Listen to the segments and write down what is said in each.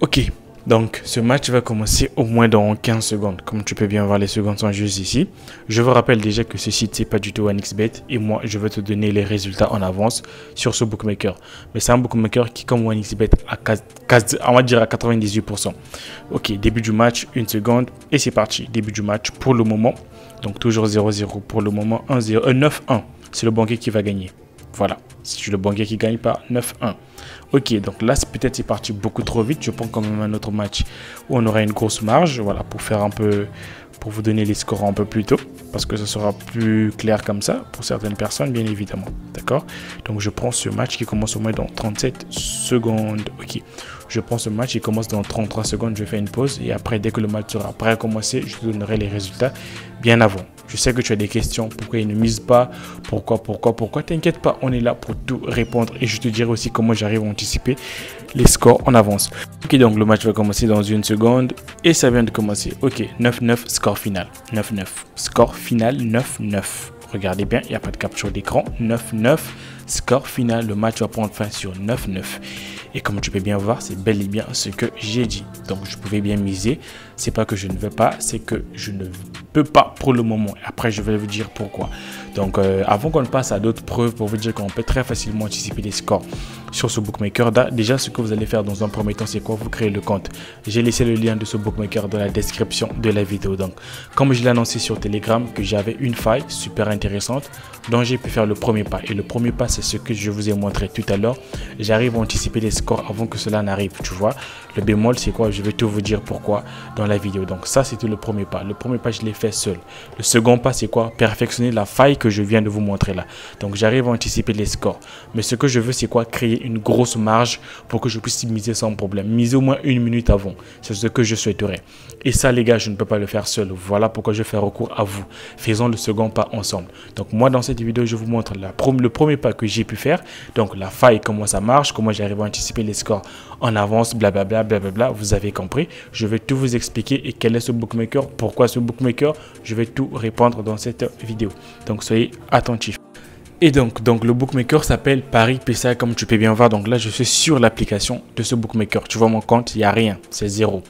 Ok, donc ce match va commencer au moins dans 15 secondes. Comme tu peux bien voir, les secondes sont juste ici. Je vous rappelle déjà que ce site, c'est pas du tout 1xBet. Et moi, je vais te donner les résultats en avance sur ce bookmaker. Mais c'est un bookmaker qui, comme 1xBet, on va dire à 98%. Ok, début du match, 1 seconde. Et c'est parti. Début du match pour le moment. Donc toujours 0-0 pour le moment. 1-0, 9-1. C'est le banquier qui va gagner. Voilà, c'est le banquier qui gagne par 9-1. Ok, donc là, peut-être c'est parti beaucoup trop vite. Je prends quand même un autre match où on aura une grosse marge. Voilà, pour faire un peu, pour vous donner les scores un peu plus tôt. Parce que ce sera plus clair comme ça pour certaines personnes, bien évidemment. D'accord? Donc je prends ce match qui commence au moins dans 37 secondes. Ok, je prends ce match qui commence dans 33 secondes. Je fais une pause et après, dès que le match sera prêt à commencer, je te donnerai les résultats bien avant. Je sais que tu as des questions. Pourquoi ils ne misent pas? Pourquoi? T'inquiète pas, on est là pour tout répondre. Et je te dirai aussi comment j'arrive à anticiper les scores en avance. Ok, donc le match va commencer dans 1 seconde. Et ça vient de commencer. Ok, 9-9, score final. 9-9. Score final 9-9. Regardez bien, il n'y a pas de capture d'écran. 9-9, score final. Le match va prendre fin sur 9-9. Et comme tu peux bien voir, c'est bel et bien ce que j'ai dit. Donc, je pouvais bien miser. C'est pas que je ne veux pas, c'est que je ne peux pas pour le moment. Après, je vais vous dire pourquoi. Donc, avant qu'on ne passe à d'autres preuves pour vous dire qu'on peut très facilement anticiper les scores sur ce bookmaker, déjà, ce que vous allez faire dans un premier temps, c'est quoi? Vous créez le compte. J'ai laissé le lien de ce bookmaker dans la description de la vidéo. Donc, comme je l'ai annoncé sur Telegram, que j'avais une faille super intéressante dont j'ai pu faire le premier pas. Et le premier pas, c'est ce que je vous ai montré tout à l'heure. J'arrive à anticiper les scores avant que cela n'arrive, tu vois. Le bémol, c'est quoi? Je vais tout vous dire pourquoi dans la vidéo. Donc ça, c'était le premier pas. Le premier pas, je l'ai fait seul. Le second pas, c'est quoi? Perfectionner la faille que je viens de vous montrer là. Donc j'arrive à anticiper les scores. Mais ce que je veux, c'est quoi? Créer une grosse marge pour que je puisse miser sans problème. Miser au moins 1 minute avant. C'est ce que je souhaiterais. Et ça, les gars, je ne peux pas le faire seul. Voilà pourquoi je fais recours à vous. Faisons le second pas ensemble. Donc moi, dans cette vidéo, je vous montre le premier pas que j'ai pu faire. Donc la faille, comment ça marche, comment j'arrive à anticiper les scores en avance, blablabla, blablabla. Vous avez compris. Je vais tout vous expliquer et quel est ce bookmaker, pourquoi ce bookmaker. Je vais tout répondre dans cette vidéo. Donc soyez attentifs. Et donc le bookmaker s'appelle Paris PSA, comme tu peux bien voir. Donc là, je suis sur l'application de ce bookmaker. Tu vois mon compte, il n'y a rien, c'est 0.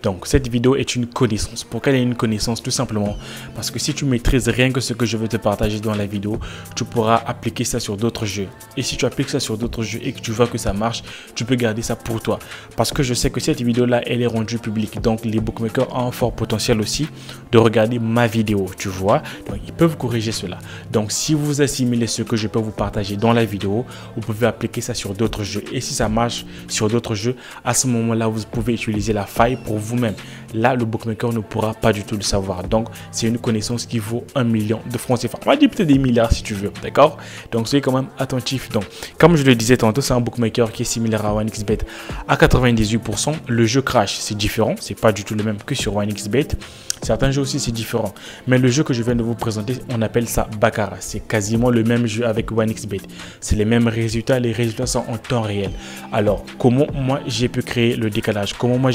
Donc cette vidéo est une connaissance. Pourquoi elle est une connaissance? Tout simplement parce que si tu maîtrises rien que ce que je vais te partager dans la vidéo, tu pourras appliquer ça sur d'autres jeux. Et si tu appliques ça sur d'autres jeux et que tu vois que ça marche, tu peux garder ça pour toi. Parce que je sais que cette vidéo-là, elle est rendue publique. Donc les bookmakers ont un fort potentiel aussi de regarder ma vidéo, tu vois. Donc ils peuvent corriger cela. Donc si vous assimilez ce que je peux vous partager dans la vidéo, vous pouvez appliquer ça sur d'autres jeux. Et si ça marche sur d'autres jeux, à ce moment-là, vous pouvez utiliser la faille pour vous-même. Là, le bookmaker ne pourra pas du tout le savoir. Donc, c'est une connaissance qui vaut 1 million de francs CFA. On va dire peut-être des milliards si tu veux, d'accord? Donc, soyez quand même attentif. Donc, comme je le disais tantôt, c'est un bookmaker qui est similaire à 1xBet à 98%. Le jeu crash, c'est différent. C'est pas du tout le même que sur 1xBet. Certains jeux aussi, c'est différent. Mais le jeu que je viens de vous présenter, on appelle ça Baccarat. C'est quasiment le même jeu avec 1xBet. C'est les mêmes résultats. Les résultats sont en temps réel. Alors, comment moi, j'ai pu créer le décalage? Comment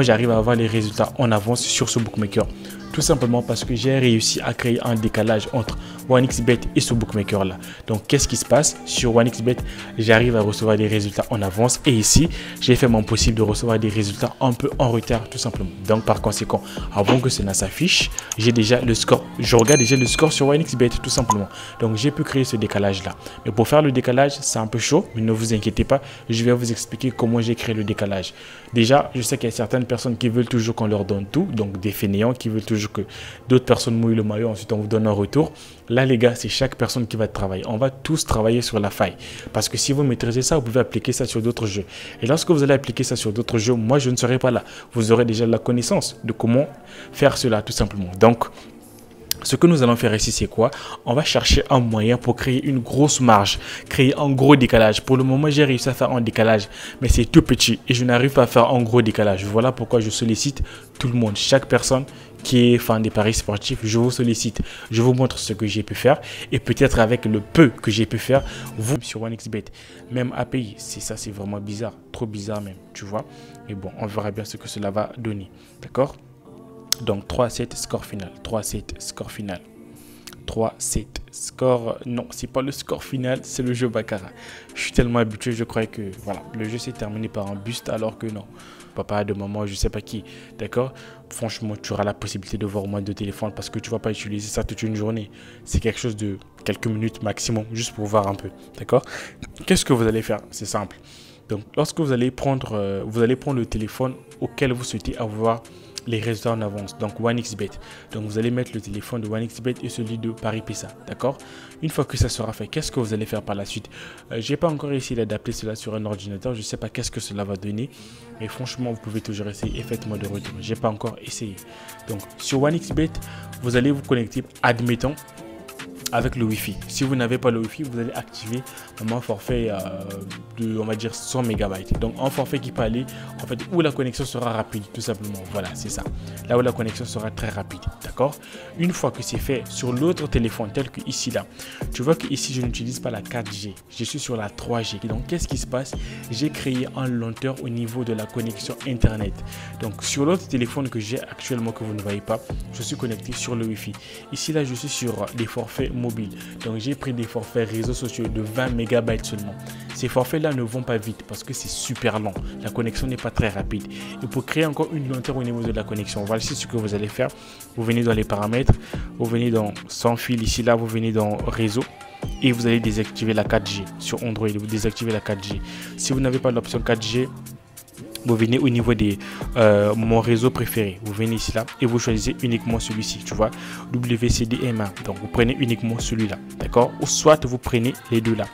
j'arrive à avoir les résultats en avance sur ce bookmaker? Tout simplement parce que j'ai réussi à créer un décalage entre 1xBet et ce bookmaker là. Donc qu'est-ce qui se passe? Sur 1xBet, j'arrive à recevoir des résultats en avance et ici, j'ai fait mon possible de recevoir des résultats un peu en retard tout simplement. Donc par conséquent, avant que cela s'affiche, j'ai déjà le score. Je regarde déjà le score sur 1xBet tout simplement. Donc j'ai pu créer ce décalage là. Mais pour faire le décalage, c'est un peu chaud, mais ne vous inquiétez pas, je vais vous expliquer comment j'ai créé le décalage. Déjà, je sais qu'il y a certaines personnes qui veulent toujours qu'on leur donne tout, donc des fainéants qui veulent toujours que d'autres personnes mouillent le maillot, ensuite on vous donne un retour. Là les gars, c'est chaque personne qui va travailler. On va tous travailler sur la faille. Parce que si vous maîtrisez ça, vous pouvez appliquer ça sur d'autres jeux. Et lorsque vous allez appliquer ça sur d'autres jeux, moi je ne serai pas là. Vous aurez déjà la connaissance de comment faire cela tout simplement. Donc, ce que nous allons faire ici, c'est quoi? On va chercher un moyen pour créer une grosse marge, créer un gros décalage. Pour le moment, j'ai réussi à faire un décalage, mais c'est tout petit et je n'arrive pas à faire un gros décalage. Voilà pourquoi je sollicite tout le monde, chaque personne qui est fan des paris sportifs, je vous sollicite. Je vous montre ce que j'ai pu faire et peut-être avec le peu que j'ai pu faire, vous sur 1xBet, même API, ça c'est vraiment bizarre, trop bizarre même, tu vois. Mais bon, on verra bien ce que cela va donner, d'accord? Donc 3-7 score final, 3-7 score final, 3-7 Score, non, c'est pas le score final, c'est le jeu Baccarat. Je suis tellement habitué, je crois que voilà, le jeu s'est terminé par un buste alors que non. Papa, de maman, je sais pas qui, d'accord? Franchement, tu auras la possibilité de voir au moins deux téléphones parce que tu vas pas utiliser ça toute une journée. C'est quelque chose de quelques minutes maximum, juste pour voir un peu, d'accord? Qu'est-ce que vous allez faire? C'est simple. Donc, lorsque vous allez prendre le téléphone auquel vous souhaitez avoir les résultats en avance, donc OneXBet. Donc vous allez mettre le téléphone de OneXBet et celui de Paris PSA, d'accord? Une fois que ça sera fait, qu'est-ce que vous allez faire par la suite? J'ai pas encore essayé d'adapter cela sur un ordinateur, je sais pas qu'est-ce que cela va donner, mais franchement vous pouvez toujours essayer et faites-moi de retour. J'ai pas encore essayé. Donc sur OneXBet, vous allez vous connecter, admettons, avec le Wi-Fi. Si vous n'avez pas le Wi-Fi, vous allez activer un forfait de, on va dire, 100 MB. Donc, un forfait qui peut aller, en fait, où la connexion sera rapide, tout simplement. Voilà, c'est ça. Là où la connexion sera très rapide, d'accord? Une fois que c'est fait sur l'autre téléphone, tel que ici, là, tu vois que ici, je n'utilise pas la 4G. Je suis sur la 3G. Donc, qu'est-ce qui se passe? J'ai créé un lenteur au niveau de la connexion Internet. Donc, sur l'autre téléphone que j'ai actuellement, que vous ne voyez pas, je suis connecté sur le Wi-Fi. Ici, là, je suis sur des forfaits mobile. Donc j'ai pris des forfaits réseaux sociaux de 20 MB seulement. Ces forfaits là ne vont pas vite parce que c'est super lent. La connexion n'est pas très rapide. Et pour créer encore une lenteur au niveau de la connexion, voici ce que vous allez faire. Vous venez dans les paramètres, vous venez dans sans fil ici là, vous venez dans réseau et vous allez désactiver la 4G sur Android. Vous désactivez la 4G. Si vous n'avez pas l'option 4G, vous venez au niveau de mon réseau préféré. Vous venez ici là et vous choisissez uniquement celui-ci, tu vois, WCDM1. Donc vous prenez uniquement celui-là, d'accord? Ou soit vous prenez les deux là,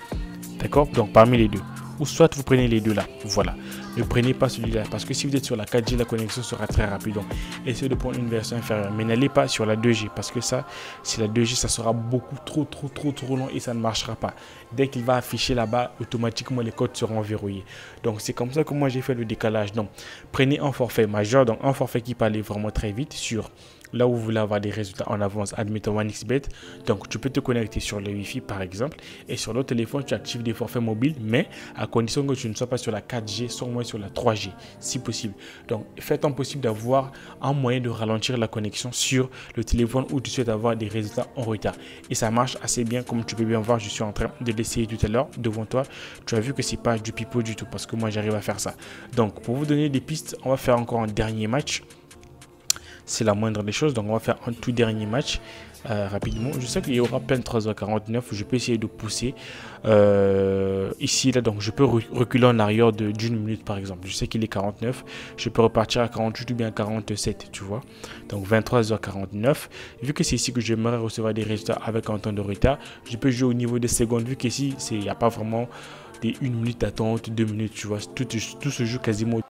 d'accord? Donc parmi les deux. Ou soit vous prenez les deux là, voilà. Ne prenez pas celui-là parce que si vous êtes sur la 4G, la connexion sera très rapide. Donc essayez de prendre une version inférieure, mais n'allez pas sur la 2G parce que ça, c'est la 2G, ça sera beaucoup trop long et ça ne marchera pas. Dès qu'il va afficher là-bas, automatiquement les codes seront verrouillés. Donc c'est comme ça que moi j'ai fait le décalage. Donc prenez un forfait majeur, donc un forfait qui peut aller vraiment très vite sur là où vous voulez avoir des résultats en avance, admettons OneXBet. Donc tu peux te connecter sur le Wi-Fi par exemple et sur l'autre téléphone tu actives des forfaits mobiles, mais à condition que tu ne sois pas sur la 4G, soit au moins sur la 3G si possible. Donc faites en possible d'avoir un moyen de ralentir la connexion sur le téléphone où tu souhaites avoir des résultats en retard. Et ça marche assez bien, comme tu peux bien voir. Je suis en train de l'essayer tout à l'heure devant toi. Tu as vu que c'est pas du pipeau du tout parce que moi j'arrive à faire ça. Donc pour vous donner des pistes, on va faire encore un dernier match. C'est la moindre des choses. Donc on va faire un tout dernier match rapidement. Je sais qu'il y aura plein de 3h49. Je peux essayer de pousser ici là. Donc je peux reculer en arrière d'une minute par exemple. Je sais qu'il est 49. Je peux repartir à 48 ou bien 47, tu vois. Donc 23h49. Vu que c'est ici que j'aimerais recevoir des résultats avec un temps de retard, je peux jouer au niveau des secondes. Vu qu'ici il n'y a pas vraiment des 1 minute d'attente, 2 minutes, tu vois. Tout se joue quasiment